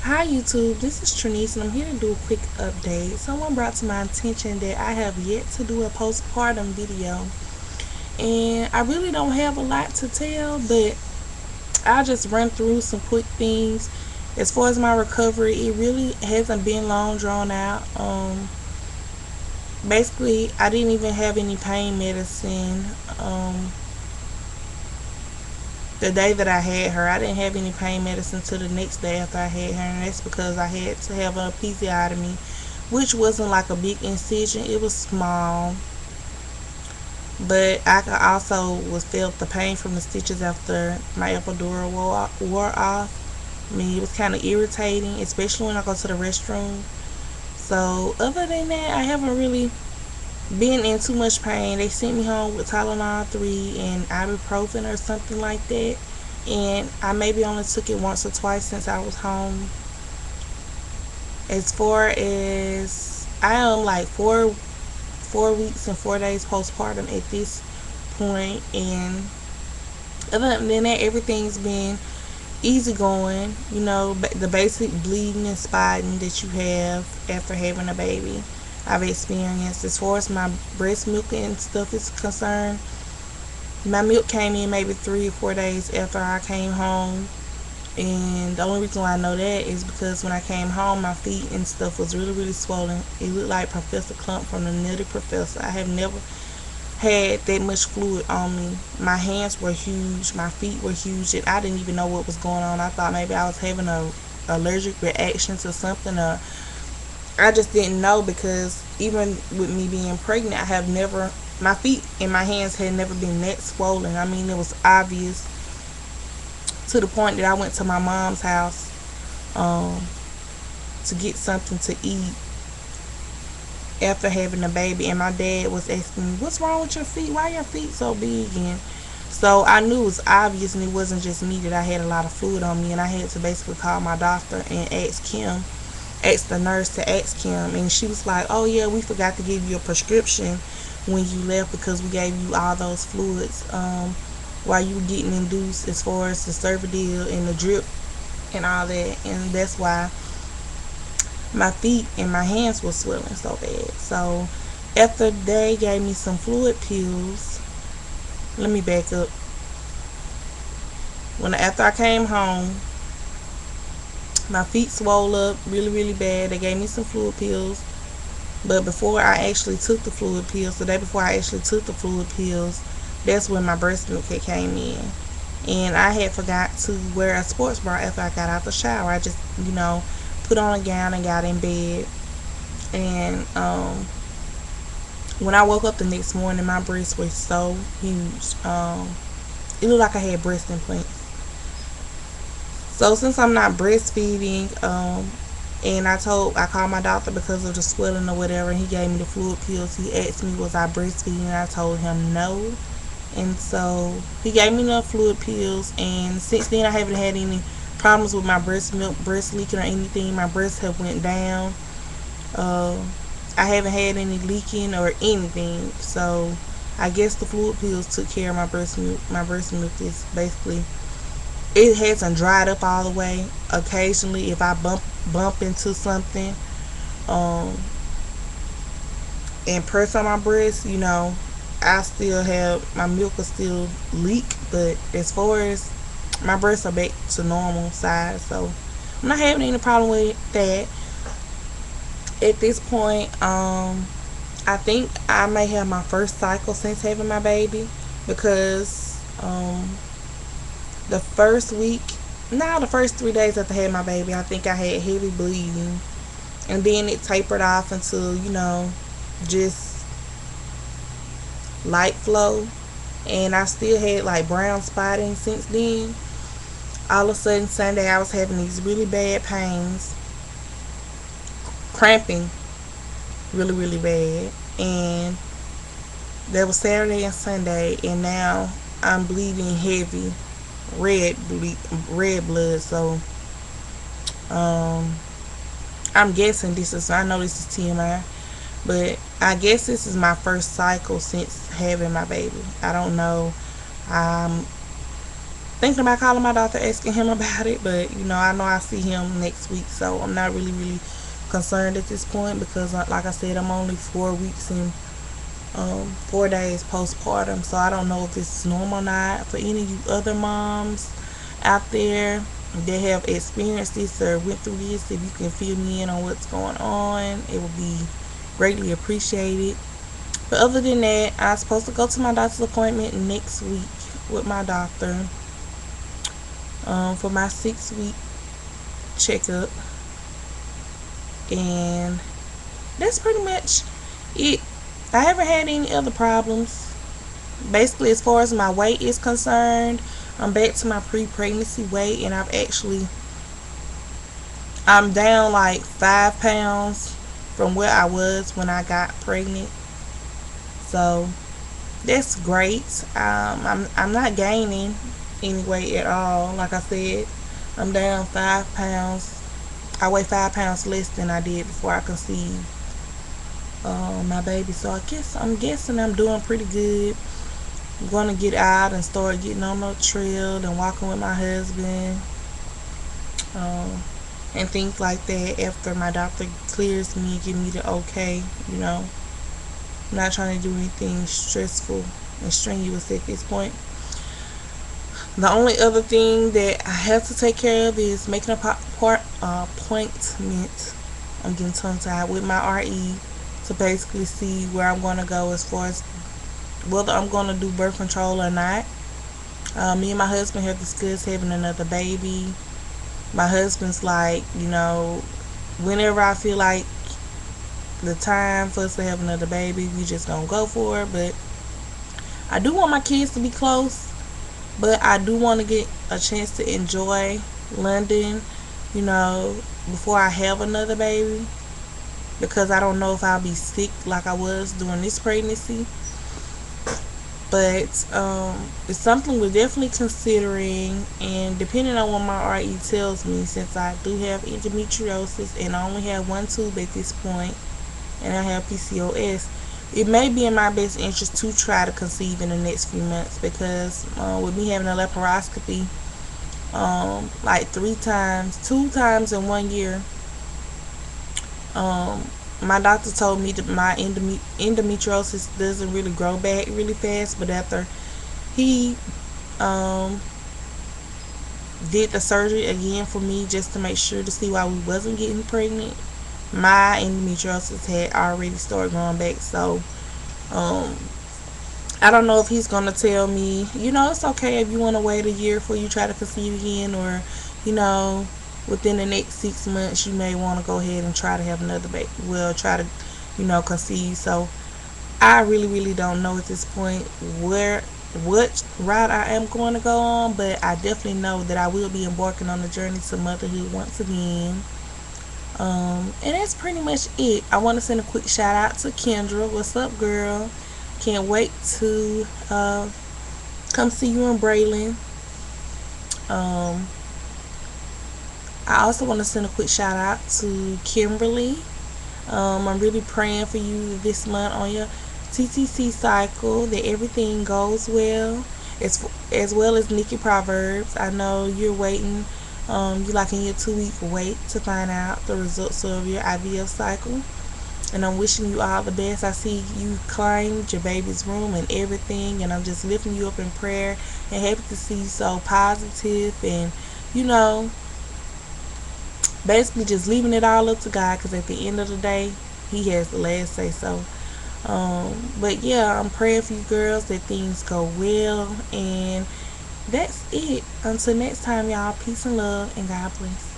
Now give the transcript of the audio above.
Hi YouTube, this is Trinice and I'm here to do a quick update. Someone brought to my attention that I have yet to do a postpartum video, and I really don't have a lot to tell, but I'll just run through some quick things. As far as my recovery, it really hasn't been long drawn out. Basically, I didn't even have any pain medicine. The day that I had her, I didn't have any pain medicine till the next day after I had her, and that's because I had to have an episiotomy, which wasn't like a big incision. It was small, but I also was felt the pain from the stitches after my epidural wore off. I mean, it was kind of irritating, especially when I go to the restroom. So other than that, I haven't really been in too much pain. They sent me home with Tylenol 3 and ibuprofen or something like that, and I maybe only took it once or twice since I was home. As far as I am like four weeks and 4 days postpartum at this point, and other than that, everything's been easy going. You know, the basic bleeding and spotting that you have after having a baby, I've experienced. As far as my breast milk and stuff is concerned, my milk came in maybe 3 or 4 days after I came home. And the only reason why I know that is because when I came home, my feet and stuff was really, really swollen. It looked like Professor Clump from the Nutty Professor. I have never had that much fluid on me. My hands were huge, my feet were huge, and I didn't even know what was going on. I thought maybe I was having a allergic reaction to something, or I just didn't know, because even with me being pregnant, I have never, my feet and my hands had never been that swollen. I mean, it was obvious, to the point that I went to my mom's house um, to get something to eat after having a baby, and my dad was asking me, "What's wrong with your feet? Why are your feet so big?" And so I knew it was obvious, and it wasn't just me, that I had a lot of fluid on me, and I had to basically call my doctor and ask the nurse to ask him, and she was like, "Oh yeah, we forgot to give you a prescription when you left, because we gave you all those fluids while you were getting induced, as far as the cervidil and the drip and all that, and that's why my feet and my hands were swelling so bad." So after they gave me some fluid pills, let me back up. After I came home, my feet swole up really, really bad. They gave me some fluid pills. But before I actually took the fluid pills, the day before I actually took the fluid pills, that's when my breast milk had came in. And I had forgot to wear a sports bra after I got out the shower. I just, put on a gown and got in bed. And when I woke up the next morning, my breasts were so huge. It looked like I had breast implants. So since I'm not breastfeeding, and I called my doctor because of the swelling or whatever, and he gave me the fluid pills. He asked me, was I breastfeeding, and I told him no. And so he gave me enough fluid pills, and since then I haven't had any problems with my breast milk, breast leaking or anything. My breasts have went down. Uh, I haven't had any leaking or anything. So I guess the fluid pills took care of my breast milk. My breast milk is basically, it hasn't dried up all the way. Occasionally, if I bump into something um, and press on my breast, I still have, my milk will still leak. But as far as, my breasts are back to normal size, so I'm not having any problem with that at this point. I think I may have my first cycle since having my baby, because the first week, now the first 3 days after having my baby, I think I had heavy bleeding, and then it tapered off until, just light flow, and I still had like brown spotting since then. All of a sudden Sunday I was having these really bad pains, cramping really, really bad, and that was Saturday and Sunday, and now I'm bleeding heavy, red blood. So um I'm guessing this is, I know this is TMI, but I guess this is my first cycle since having my baby. I don't know. Um thinking about calling my doctor, asking him about it, but I know I see him next week, so I'm not really concerned at this point because, like I said, I'm only 4 weeks and 4 days postpartum, so I don't know if this is normal or not. For any of you other moms out there that have experienced this or went through this, if you can fill me in on what's going on, it would be greatly appreciated. But other than that, I'm supposed to go to my doctor's appointment next week with my doctor for my 6 week checkup, and that's pretty much it. I haven't had any other problems. Basically, as far as my weight is concerned, I'm back to my pre-pregnancy weight, and I'm down like 5 pounds from where I was when I got pregnant. So that's great. I'm not gaining any weight at all. Like I said, I'm down 5 pounds. I weigh 5 pounds less than I did before I conceived my baby. So I'm guessing I'm doing pretty good. I'm gonna get out and start getting on the trail and walking with my husband, and things like that after my doctor clears me and give me the okay. I'm not trying to do anything stressful and strenuous at this point. The only other thing that I have to take care of is making an appointment. I'm getting tongue tied with my RE to basically see where I'm going to go as far as whether I'm going to do birth control or not. Me and my husband have discussed having another baby. My husband's like, whenever I feel like the time for us to have another baby, we just gonna go for it. But I do want my kids to be close, but I do want to get a chance to enjoy London, before I have another baby, because I don't know if I'll be sick like I was during this pregnancy. But it's something we're definitely considering, and depending on what my RE tells me, since I do have endometriosis and I only have one tube at this point, and I have PCOS, it may be in my best interest to try to conceive in the next few months, because with me having a laparoscopy like 2 times in 1 year, my doctor told me that my endometriosis doesn't really grow back really fast. But after he did the surgery again for me, just to make sure to see why we wasn't getting pregnant, my endometriosis had already started growing back. So I don't know if he's gonna tell me, it's okay if you want to wait a year before you try to conceive again, or within the next 6 months you may want to go ahead and try to have another baby. Well, try to conceive. So I really don't know at this point what route I am going to go on, but I definitely know that I will be embarking on the journey to motherhood once again. And that's pretty much it. I want to send a quick shout out to Kendra. What's up, girl? Can't wait to come see you in Braylon. I also want to send a quick shout out to Kimberly. I'm really praying for you this month on your TTC cycle, that everything goes well, as well as Nikki Proverbs. I know you're waiting. You're like in your 2-week wait to find out the results of your IVF cycle, and I'm wishing you all the best. I see you climbed your baby's room and everything, and I'm just lifting you up in prayer and happy to see you so positive, and basically just leaving it all up to God, because at the end of the day, He has the last say. So but yeah, I'm praying for you girls that things go well, and that's it. Until next time, y'all, peace and love, and God bless.